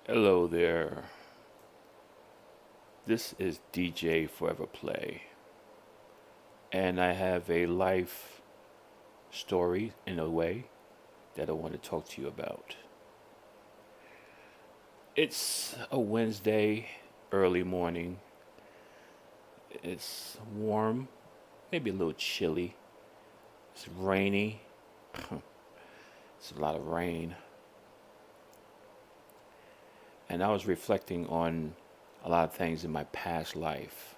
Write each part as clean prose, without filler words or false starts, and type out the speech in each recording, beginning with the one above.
Hello there. This is DJ Forever Play, and I have a life story in a way that I want to talk to you about. It's a Wednesday, early morning. It's warm, maybe a little chilly. It's rainy. It's a lot of rain. And I was reflecting on a lot of things in my past life.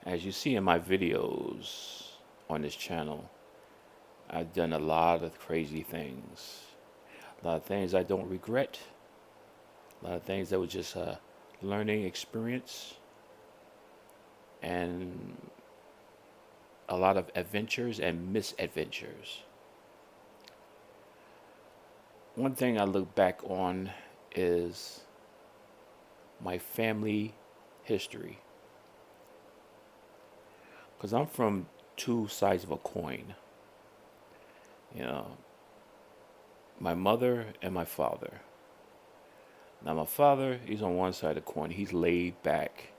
As you see in my videos on this channel, I've done a lot of crazy things. A lot of things I don't regret. A lot of things that was just a learning experience. And a lot of adventures and misadventures. One thing I look back on is my family history. Because I'm from two sides of a coin. You know, my mother and my father. Now, my father, he's on one side of the coin. He's laid back,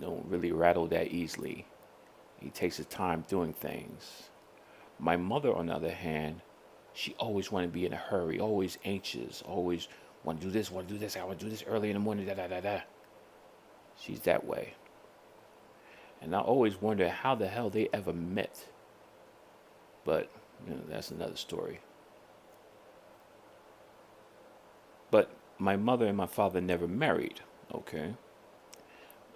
don't really rattle that easily. He takes his time doing things. My mother, on the other hand, she always wanted to be in a hurry, always anxious, always want to do this, want to do this, I want to do this early in the morning, da da da da. She's that way. And I always wonder how the hell they ever met. But, that's another story. But my mother and my father never married, okay?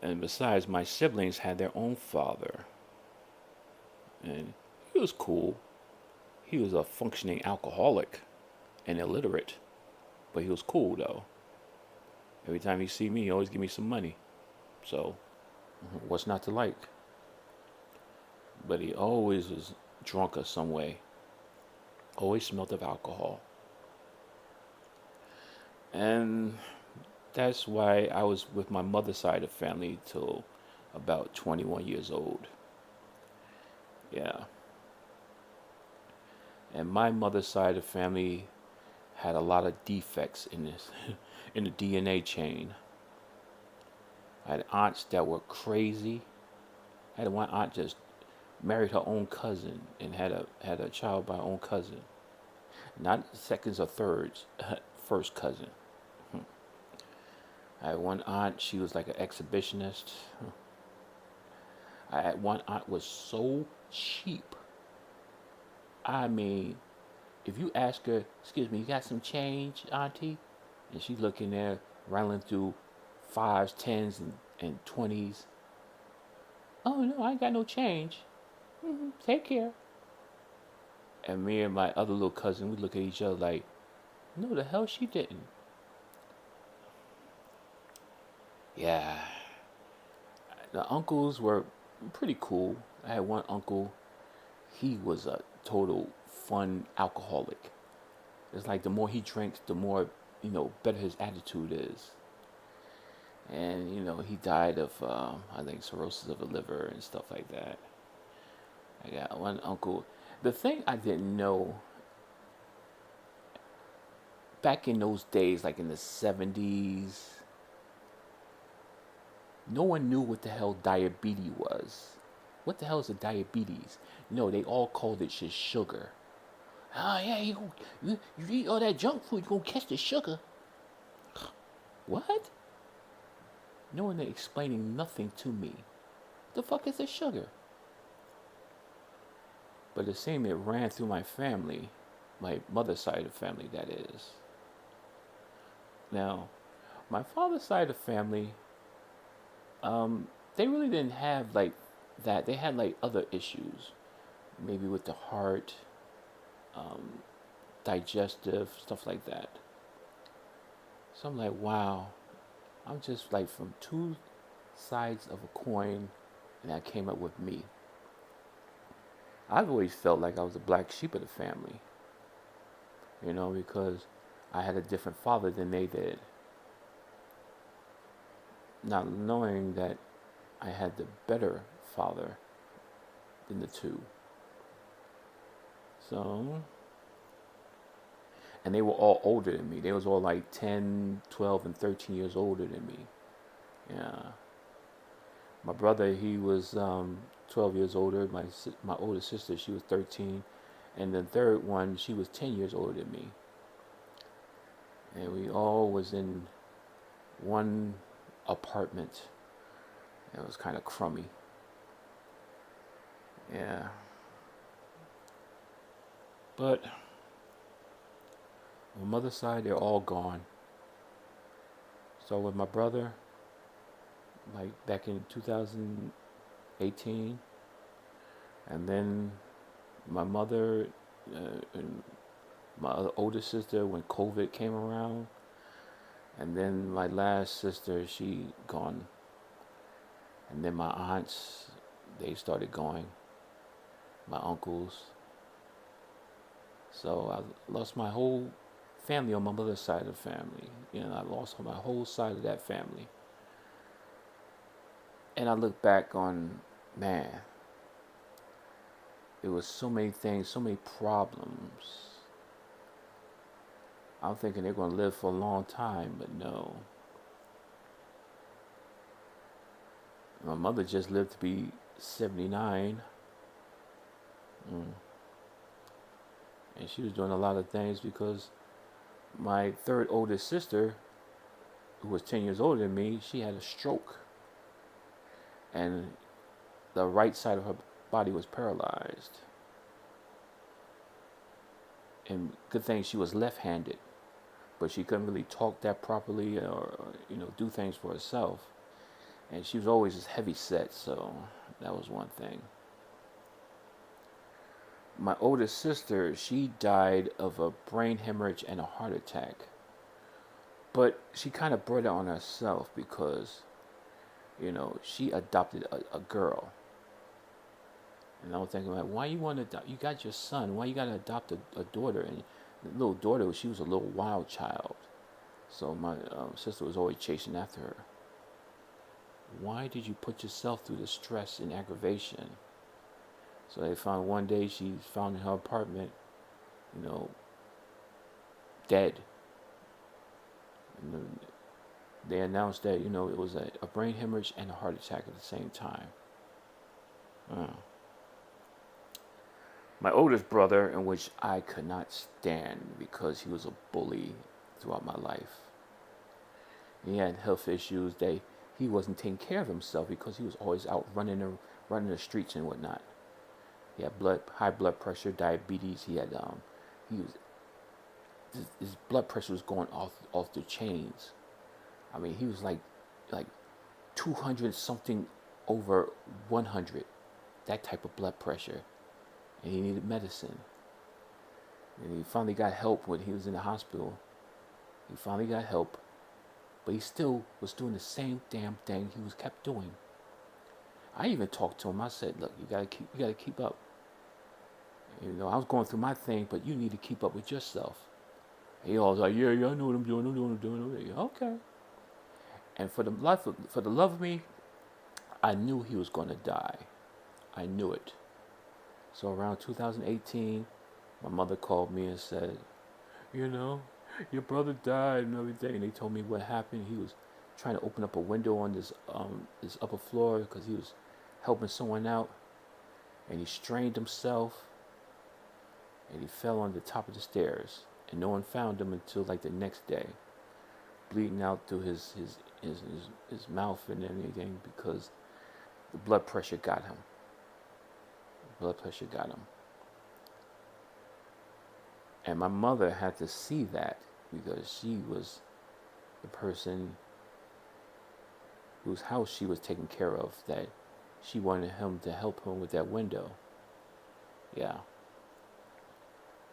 And besides, my siblings had their own father. And he was cool. He was a functioning alcoholic and illiterate. But he was cool, though. Every time he see me, he always give me some money. So, what's not to like? But he always was drunk or some way. Always smelled of alcohol. And that's why I was with my mother's side of the family till about 21 years old. Yeah. And my mother's side of the family had a lot of defects in this in the DNA chain. I had aunts that were crazy. I had one aunt just married her own cousin and had a child by her own cousin. Not seconds or thirds, first cousin. I had one aunt, she was like an exhibitionist. I had one aunt was so cheap. I mean, if you ask her, excuse me, you got some change, auntie? And she's looking there, rattling through fives, tens, and 20s. Oh, no, I ain't got no change. Take care. And me and my other little cousin, we look at each other like, no, the hell she didn't. Yeah. The uncles were pretty cool. I had one uncle, he was a total fun alcoholic. It's like the more he drinks, the more, better his attitude is. And, he died of, I think, cirrhosis of the liver and stuff like that. I got one uncle. The thing I didn't know back in those days, like in the 70s, no one knew what the hell diabetes was. What the hell is a diabetes? No, they all called it just sugar. Oh yeah, you eat all that junk food, you're gonna catch the sugar. What? No one explaining nothing to me. The fuck is the sugar? But the same it ran through my family, my mother's side of the family, that is. Now, my father's side of the family, they really didn't have like that. They had like other issues, maybe with the heart, um, digestive, stuff like that. So I'm like, wow, I'm just like from two sides of a coin, and that came up with me. I've always felt like I was the black sheep of the family, because I had a different father than they did. Not knowing that I had the better father than the two. So, and they were all older than me. They was all like 10, 12, and 13 years older than me. Yeah. My brother, he was 12 years older. My older sister, she was 13. And the third one, she was 10 years older than me. And we all was in one apartment. It was kind of crummy. Yeah. But on my mother's side, they're all gone. So with my brother, like back in 2018, and then my mother and my other older sister when COVID came around, and then my last sister, she gone, and then my aunts, they started going, my uncles. So I lost my whole family on my mother's side of the family. I lost my whole side of that family. And I look back on, man, it was so many things, so many problems. I'm thinking they're going to live for a long time, but no. My mother just lived to be 79. Mm. And she was doing a lot of things because my third oldest sister, who was 10 years older than me, she had a stroke. And the right side of her body was paralyzed. And good thing she was left-handed, but she couldn't really talk that properly or do things for herself. And she was always just heavy set, so that was one thing. My oldest sister, she died of a brain hemorrhage and a heart attack. But she kind of brought it on herself because, she adopted a girl. And I was thinking, like, why you want to adopt? You got your son. Why you got to adopt a daughter? And the little daughter, she was a little wild child. So my sister was always chasing after her. Why did you put yourself through the stress and aggravation? So they found one day she found in her apartment, dead. And they announced that, it was a brain hemorrhage and a heart attack at the same time. My oldest brother, in which I could not stand because he was a bully throughout my life. He had health issues. He wasn't taking care of himself because he was always out running the streets and whatnot. He had high blood pressure, diabetes. He was his blood pressure was going off the chains. I mean, he was like 200 something over 100, that type of blood pressure, and he needed medicine. And he finally got help when he was in the hospital. He finally got help, but he still was doing the same damn thing he was kept doing. I even talked to him. I said, "Look, you gotta keep up. I was going through my thing, but you need to keep up with yourself." And he always like, "Yeah, I know what I'm doing. I'm doing it." Okay. And for the love of me, I knew he was going to die. I knew it. So around 2018, my mother called me and said, your brother died and everything. And they told me what happened. He was trying to open up a window on this upper floor because he was helping someone out, and he strained himself, and he fell on the top of the stairs, and no one found him until like the next day, bleeding out through his mouth and everything because the blood pressure got him. And my mother had to see that because she was the person whose house she was taking care of, that she wanted him to help him with that window. Yeah.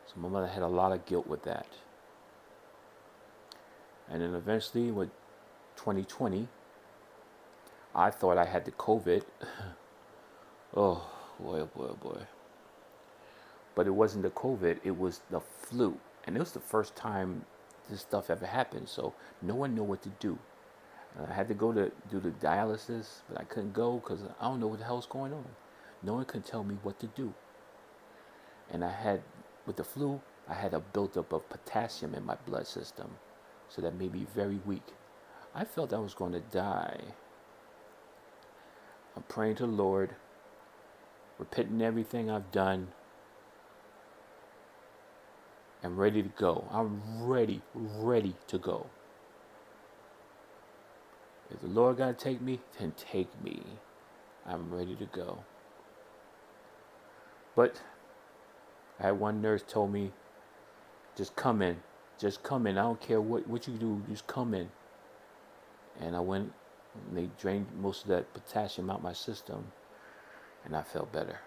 So my mother had a lot of guilt with that. And then eventually with 2020, I thought I had the COVID. Oh boy, oh boy, oh boy. But it wasn't the COVID, it was the flu. And it was the first time this stuff ever happened, so no one knew what to do. I had to go to do the dialysis, but I couldn't go because I don't know what the hell's going on. No one could tell me what to do. And with the flu, I had a buildup of potassium in my blood system, so that made me very weak. I felt I was going to die. I'm praying to the Lord, repenting everything I've done, and ready to go. I'm ready to go. If the Lord got to take me, then take me. I'm ready to go. But I had one nurse told me, just come in. Just come in. I don't care what you do, just come in. And I went, and they drained most of that potassium out my system, and I felt better.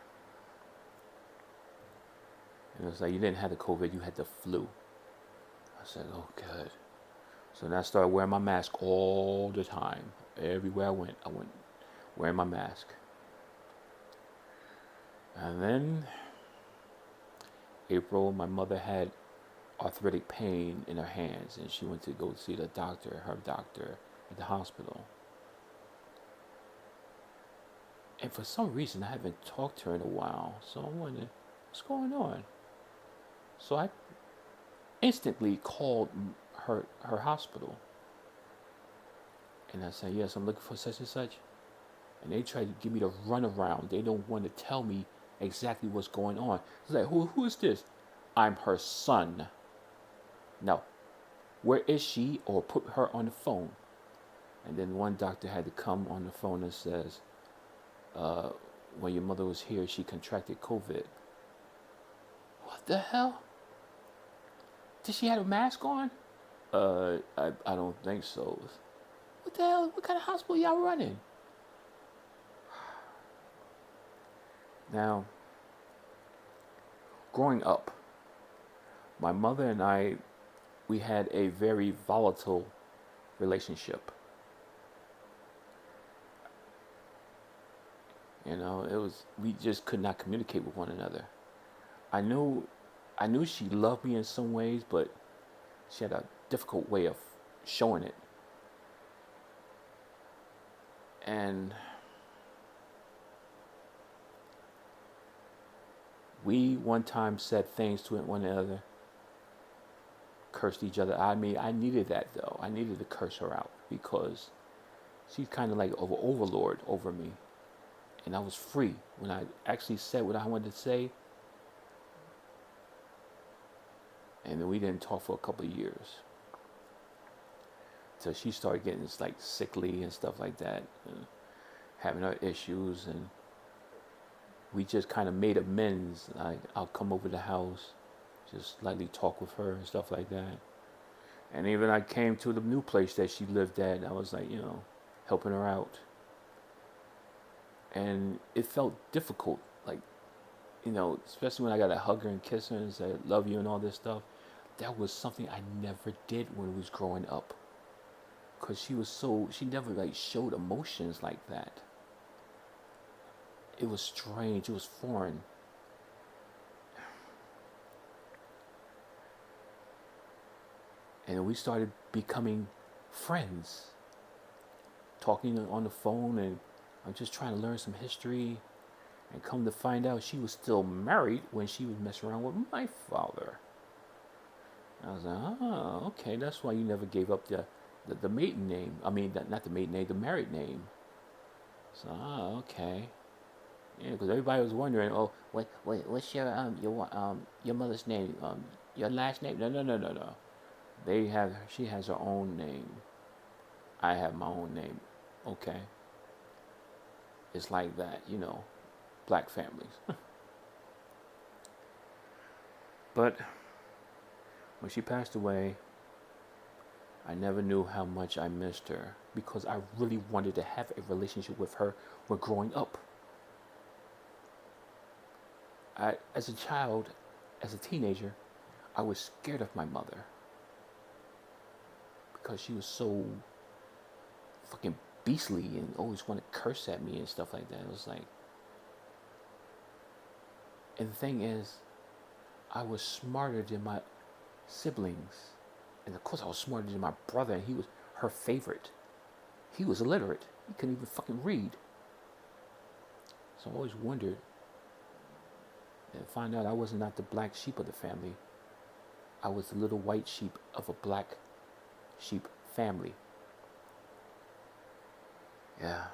And it was like, you didn't have the COVID, you had the flu. I said, oh, good. So then I started wearing my mask all the time. Everywhere I went wearing my mask. And then, April, my mother had arthritic pain in her hands, and she went to go see her doctor at the hospital. And for some reason, I haven't talked to her in a while, so I wondered, what's going on? So I instantly called her hospital, and I said, yes, I'm looking for such and such. And they tried to give me the runaround. They don't want to tell me exactly what's going on. It's like, who is this? I'm her son. No. Where is she? Or put her on the phone. And then one doctor had to come on the phone and says, when your mother was here, she contracted COVID. What the hell? Did she have a mask on? I don't think so. What the hell? What kind of hospital y'all running? Now, growing up, my mother and I, we had a very volatile relationship. You know, we just could not communicate with one another. I knew she loved me in some ways, but she had a difficult way of showing it. And we one time said things to one another, cursed each other. I mean, I needed that though. I needed to curse her out because she's kind of like an overlord over me. And I was free when I actually said what I wanted to say. And then we didn't talk for a couple of years. So she started getting like sickly and stuff like that, and having her issues, and we just kind of made amends. I'll come over to the house, just lightly talk with her and stuff like that. And even I came to the new place that she lived at, and I was like, helping her out. And it felt difficult, like, especially when I got to hug her and kiss her and say, love you and all this stuff. That was something I never did when I was growing up. Because she never like showed emotions like that. It was strange, it was foreign. And we started becoming friends. Talking on the phone, and I'm just trying to learn some history. And come to find out, she was still married when she was messing around with my father. And I was like, oh, okay, that's why you never gave up the maiden name. I mean, not the maiden name, the married name. So, okay. Yeah, because everybody was wondering, oh, what's your mother's name? Your last name? No. She has her own name. I have my own name. Okay. It's like that, black families. But when she passed away, I never knew how much I missed her because I really wanted to have a relationship with her when growing up. As a child, as a teenager, I was scared of my mother because she was so fucking beastly and always wanted to curse at me and stuff like that. It was like, and the thing is, I was smarter than my siblings. And of course I was smarter than my brother, and he was her favorite. He was illiterate. He couldn't even fucking read. So I always wondered and find out I was not the black sheep of the family. I was the little white sheep of a black sheep family. Yeah.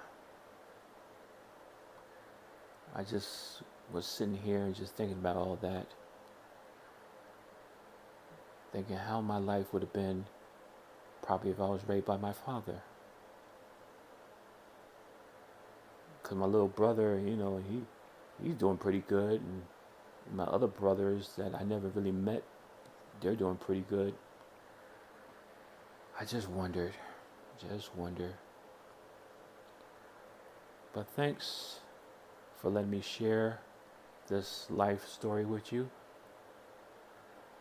I just was sitting here and just thinking about all that, thinking how my life would have been probably if I was raised by my father. Because my little brother, he's doing pretty good, and my other brothers that I never really met, they're doing pretty good. I just wondered, just wonder. But thanks for letting me share this life story with you.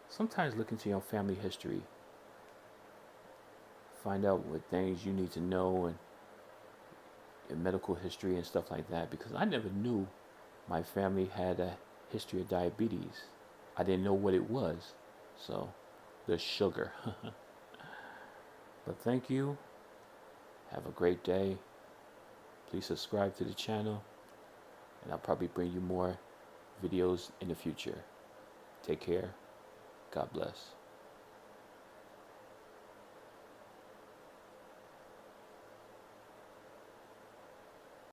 Sometimes look into your family history, find out what things you need to know and your medical history and stuff like that, because I never knew my family had a history of diabetes. I didn't know what it was. So, the sugar. But thank you. Have a great day. Please subscribe to the channel, and I'll probably bring you more videos in the future. Take care. God bless.